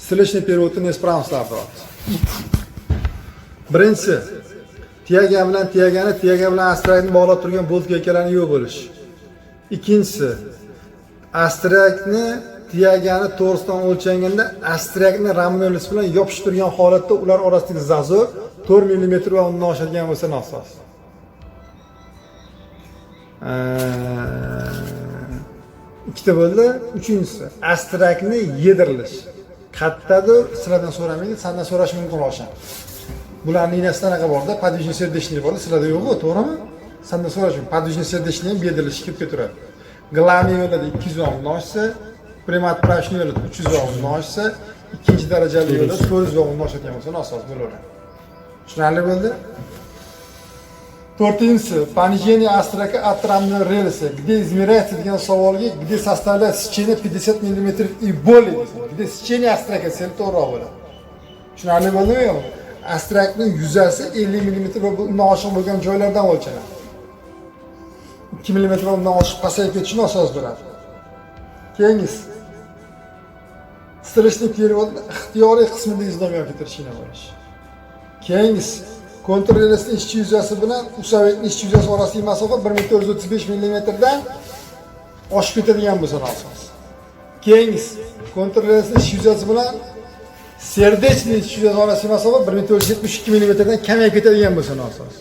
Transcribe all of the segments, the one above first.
Встречный период неисправностlarda bor. Birinchisi, tiyaga bilan astrakni bog'lab turgan boltkalarni yo'q bo'lish. Ikkinchisi, astrakni tiyagani to'g'risidan o'lchanganda astrakni ramyolis bilan yopishtirgan holatda ular orasidagi zazor 4 mm va undan oshadigan bo'lsa nosoz. Ikkita bo'ldi. Uchinchisi, astrakni yedirilish. Kattadir, sizlardan so'ramaydi, sendan so'rash mumkin osham. Bularning inasida qanaqa borda, podvижный сердечный borda, sizlarda yo'qmi, to'g'rimi? Sendan so'rash mumkin. Podvижный сердечный ham yedirilishi kirib keturadi. Главный yo'lda 200 va undan oshsa, primat-prashni yo'lda 300 va undan oshsa, ikkinchi darajali yo'lda 400 va undan oshadigan bo'lsa, nosoz bo'laveradi. Tushunarli bo'ldi? To'rtinchisi, понижение astрака от рамной рельсы. Где измеряется degan savolga, где составляет сечение 50 мм и более. Где сечение astрака sel to'g'ri bo'ladi. Tushunarli bo'ldimi yo'qmi? Astrakning yuzasi 50 mm va undan oshiq bo'lgan joylardan o'lchanadi. 2 mm va undan oshiq pasayib ketishi nosoz bo'ladi. Keyingisi, встречный период ixtiyoriy qismida izdom yoki tirishina bo'lish. Keyingisi, kontrrelsning ishchi yuzasi bilan usavetning ishchi yuzasi orasidagi masofa 1435 mm dan oshib ketadigan bo'lsa nosoz. Keyingisi, kontrrelsning ishchi yuzasi bilan serdechning ishchi yuzasi orasidagi masofa 1472 mm dan kamayib ketadigan bo'lsa nosoz.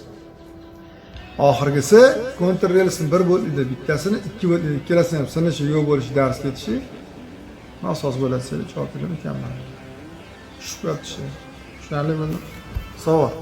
Oxirgisi, kontrrelsning bir bo'ldi bittasini, ikki bo'ldi ikkalasini ham sinishi yo'q bo'lishi dars ketishi nosoz bo'ladi, seni javob beraman ekanman. Tushib qoldi. Tushunarli bo'ldi? Savol.